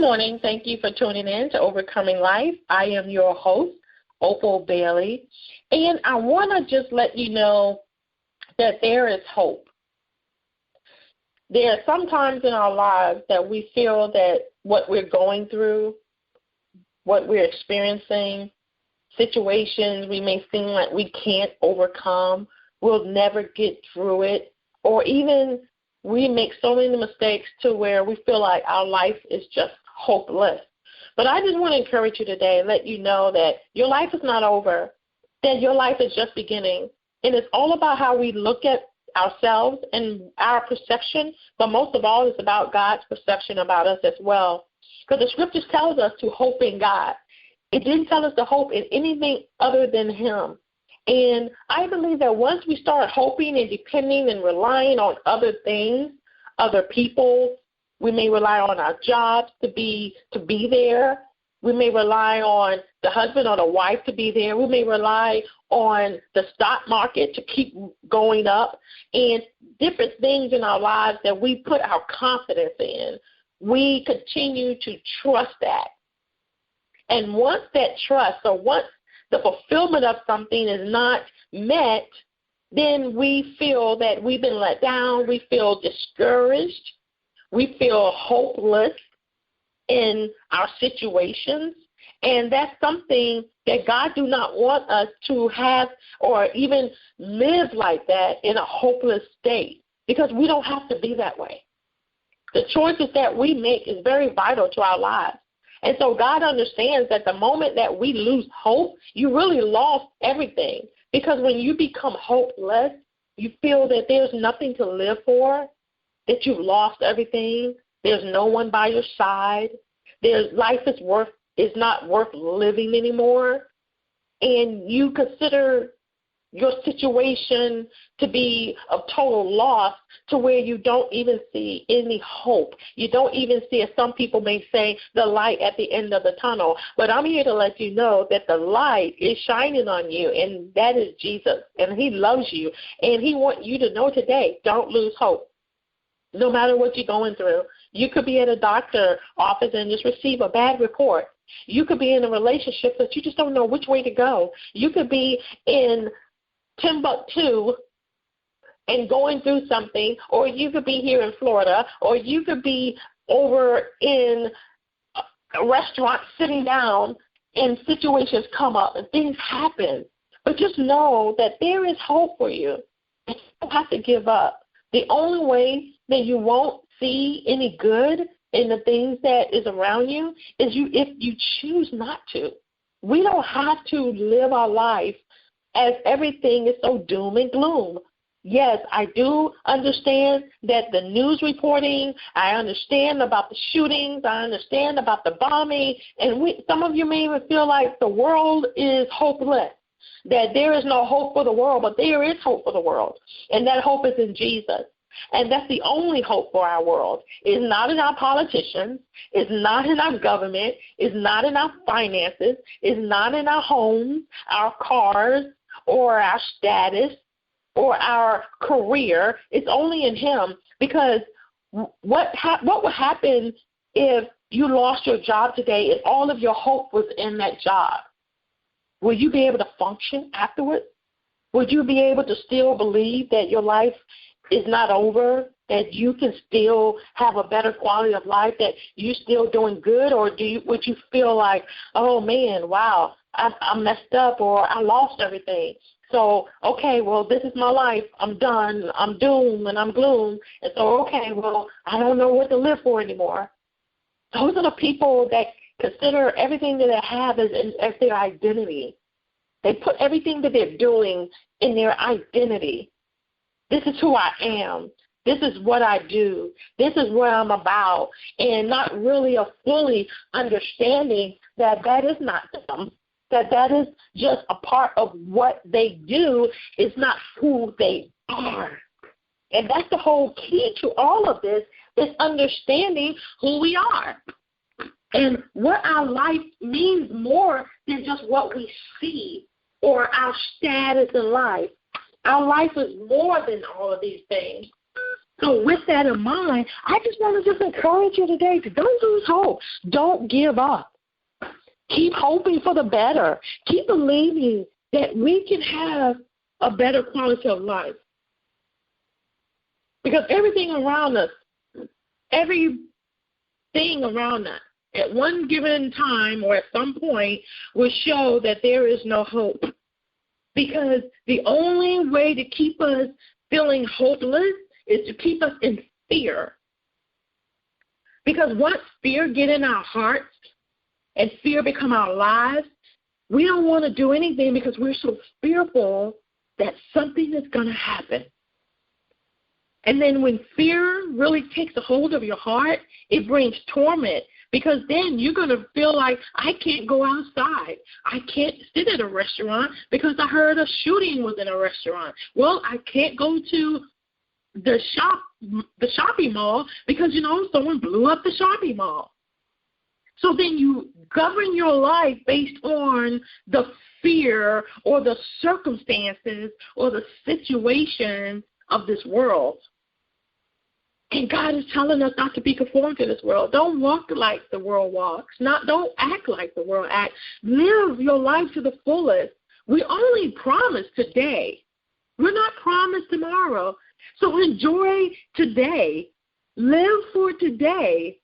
morning. Thank you for tuning in to Overcoming Life. I am your host, Opal Bailey, and I want to just let you know that there is hope. There are some times in our lives that we feel that what we're going through, what we're experiencing, situations we may seem like we can't overcome, we'll never get through it, or even we make so many mistakes to where we feel like our life is just hopeless. But I just want to encourage you today and let you know that your life is not over, that your life is just beginning. And it's all about how we look at ourselves and our perception, but most of all, it's about God's perception about us as well. Because the scriptures tells us to hope in God. It didn't tell us to hope in anything other than Him. And I believe that once we start hoping and depending and relying on other things, other people, we may rely on our jobs to be there. We may rely on the husband or the wife to be there. We may rely on the stock market to keep going up and different things in our lives that we put our confidence in. We continue to trust that. And once that trust, or once the fulfillment of something is not met, then we feel that we've been let down. We feel discouraged. We feel hopeless in our situations. And that's something that God do not want us to have or even live like that in a hopeless state, because we don't have to be that way. The choices that we make is very vital to our lives. And so God understands that the moment that we lose hope, you really lost everything. Because when you become hopeless, you feel that there's nothing to live for, that you've lost everything. There's no one by your side. Life is not worth living anymore. And you consider your situation to be of total loss, to where you don't even see any hope. You don't even see, as some people may say, the light at the end of the tunnel. But I'm here to let you know that the light is shining on you, and that is Jesus, and He loves you. And He wants you to know today, don't lose hope. No matter what you're going through. You could be at a doctor's office and just receive a bad report. You could be in a relationship that you just don't know which way to go. You could be in Timbuktu and going through something, or you could be here in Florida, or you could be over in a restaurant sitting down and situations come up and things happen. But just know that there is hope for you. You don't have to give up. The only way that you won't see any good in the things that is around you is if you choose not to. We don't have to live our life as everything is so doom and gloom. Yes, I do understand that the news reporting, I understand about the shootings, I understand about the bombing, and some of you may even feel like the world is hopeless, that there is no hope for the world, but there is hope for the world, and that hope is in Jesus. And that's the only hope for our world. It's not in our politicians. It's not in our government. It's not in our finances. It's not in our homes, our cars, or our status, or our career. It's only in Him. Because what would happen if you lost your job today and all of your hope was in that job? Will you be able to function afterwards? Would you be able to still believe that your life is not over, that you can still have a better quality of life, that you're still doing good? Or would you feel like, oh, man, wow, I messed up, or I lost everything? So, okay, well, this is my life. I'm done. I'm doom and I'm gloom. And so, okay, well, I don't know what to live for anymore. Those are the people that consider everything that they have as their identity. They put everything that they're doing in their identity. This is who I am. This is what I do. This is what I'm about. And not really fully understanding that is not them, that is just a part of what they do. It's not who they are. And that's the whole key to all of this, is understanding who we are. And what our life means more than just what we see or our status in life. Our life is more than all of these things. So with that in mind, I just want to just encourage you today to don't lose hope. Don't give up. Keep hoping for the better. Keep believing that we can have a better quality of life. Because everything around us, everything around us, at one given time or at some point will show that there is no hope. Because the only way to keep us feeling hopeless is to keep us in fear. Because once fear get in our hearts and fear become our lives, we don't want to do anything because we're so fearful that something is going to happen. And then when fear really takes a hold of your heart, it brings torment. Because then you're going to feel like, I can't go outside. I can't sit at a restaurant because I heard a shooting was in a restaurant. Well, I can't go to the shopping mall because, someone blew up the shopping mall. So then you govern your life based on the fear or the circumstances or the situation of this world. And God is telling us not to be conformed to this world. Don't walk like the world walks. Don't act like the world acts. Live your life to the fullest. We only promise today. We're not promised tomorrow. So enjoy today. Live for today.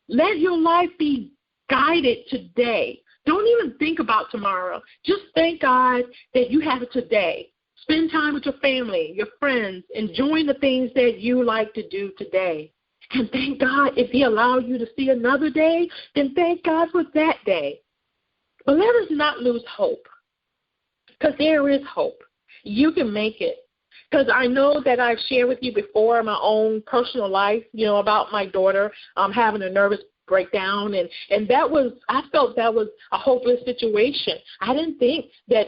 Let your life be guided today. Don't even think about tomorrow. Just thank God that you have it today. Spend time with your family, your friends, enjoying the things that you like to do today. And thank God if He allowed you to see another day, then thank God for that day. But let us not lose hope, because there is hope. You can make it. Because I know that I've shared with you before my own personal life, about my daughter having a nervous breakdown, and I felt that was a hopeless situation. I didn't think that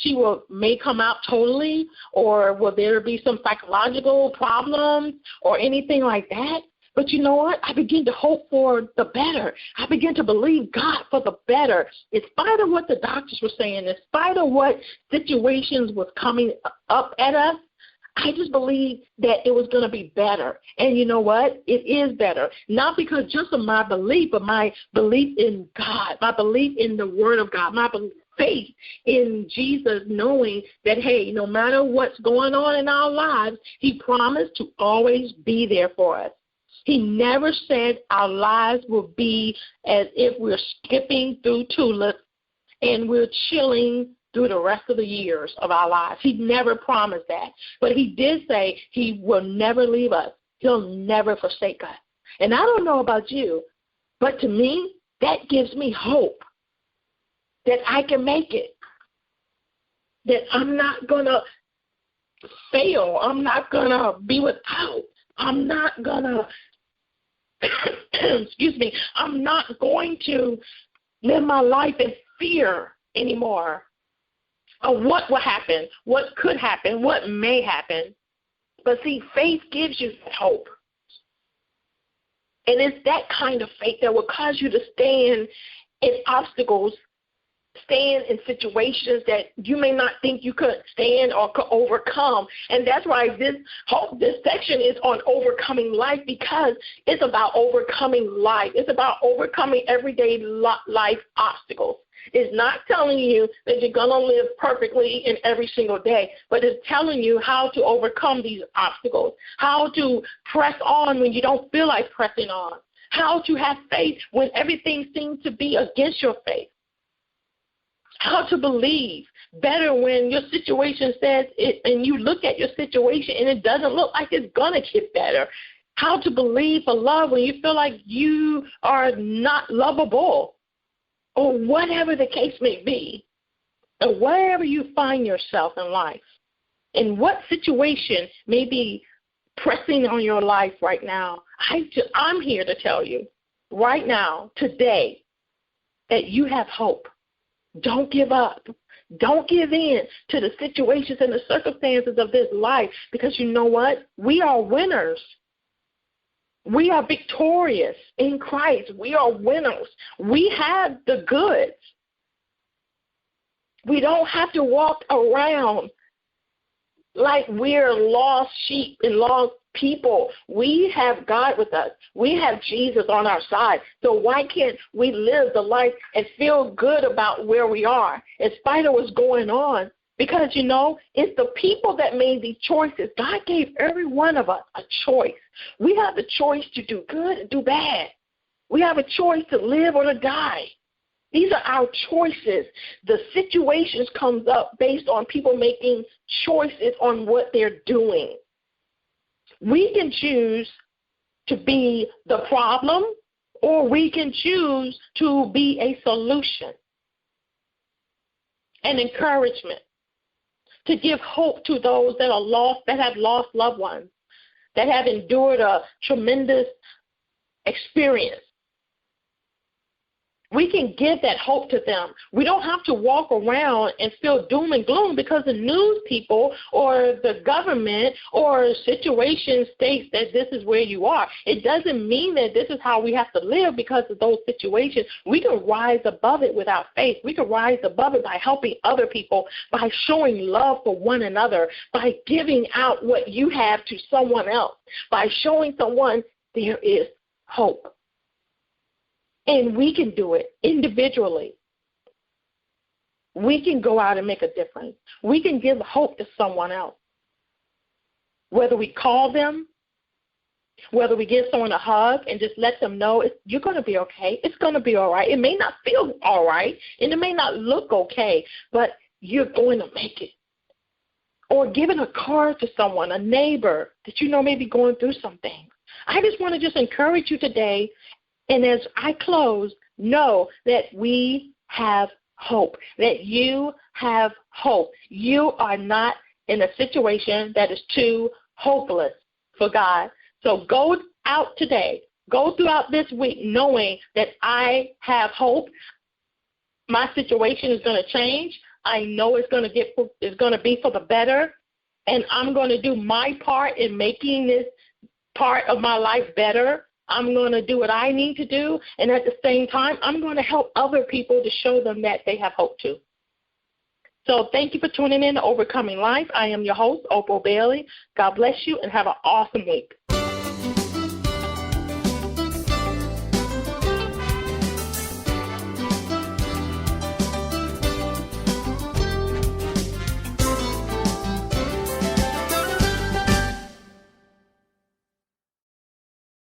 she may come out totally, or will there be some psychological problems or anything like that. But you know what? I began to hope for the better. I began to believe God for the better. In spite of what the doctors were saying, in spite of what situations was coming up at us, I just believed that it was going to be better. And you know what? It is better. Not because just of my belief, but my belief in God, my belief in the Word of God, my faith in Jesus, knowing that, hey, no matter what's going on in our lives, He promised to always be there for us. He never said our lives will be as if we're skipping through tulips and we're chilling through the rest of the years of our lives. He never promised that. But He did say He will never leave us. He'll never forsake us. And I don't know about you, but to me, that gives me hope that I can make it, that I'm not going to fail. I'm not going to be without. I'm not going to, I'm not going to live my life in fear anymore. Of what will happen, what could happen, what may happen. But see, faith gives you hope. And it's that kind of faith that will cause you to stand in obstacles, stand in situations that you may not think you could stand or could overcome. And that's why this section is on overcoming life, because it's about overcoming life. It's about overcoming everyday life obstacles. It's not telling you that you're going to live perfectly in every single day, but it's telling you how to overcome these obstacles, how to press on when you don't feel like pressing on, how to have faith when everything seems to be against your faith, how to believe better when your situation says it and you look at your situation and it doesn't look like it's going to get better, how to believe for love when you feel like you are not lovable, or whatever the case may be, or wherever you find yourself in life, in what situation may be pressing on your life right now, I'm here to tell you right now, today, that you have hope. Don't give up. Don't give in to the situations and the circumstances of this life, because you know what? We are winners. We are victorious in Christ. We are winners. We have the goods. We don't have to walk around like we're lost sheep and lost people. We have God with us. We have Jesus on our side. So why can't we live the life and feel good about where we are in spite of what's going on? Because, it's the people that made these choices. God gave every one of us a choice. We have the choice to do good and do bad. We have a choice to live or to die. These are our choices. The situations comes up based on people making choices on what they're doing. We can choose to be the problem, or we can choose to be a solution, an encouragement, to give hope to those that are lost, that have lost loved ones, that have endured a tremendous experience. We can give that hope to them. We don't have to walk around and feel doom and gloom because the news people or the government or situation states that this is where you are. It doesn't mean that this is how we have to live because of those situations. We can rise above it with our faith. We can rise above it by helping other people, by showing love for one another, by giving out what you have to someone else, by showing someone there is hope. And we can do it individually. We can go out and make a difference. We can give hope to someone else. Whether we call them, whether we give someone a hug and just let them know you're going to be okay. It's going to be all right. It may not feel all right, and it may not look okay, but you're going to make it. Or giving a card to someone, a neighbor that may be going through something. I just want to just encourage you today. And as I close, know that we have hope, that you have hope. You are not in a situation that is too hopeless for God. So go out today, go throughout this week knowing that I have hope. My situation is going to change. I know it's going to be for the better, and I'm going to do my part in making this part of my life better. I'm going to do what I need to do, and at the same time, I'm going to help other people to show them that they have hope too. So thank you for tuning in to Overcoming Life. I am your host, Opal Bailey. God bless you, and have an awesome week.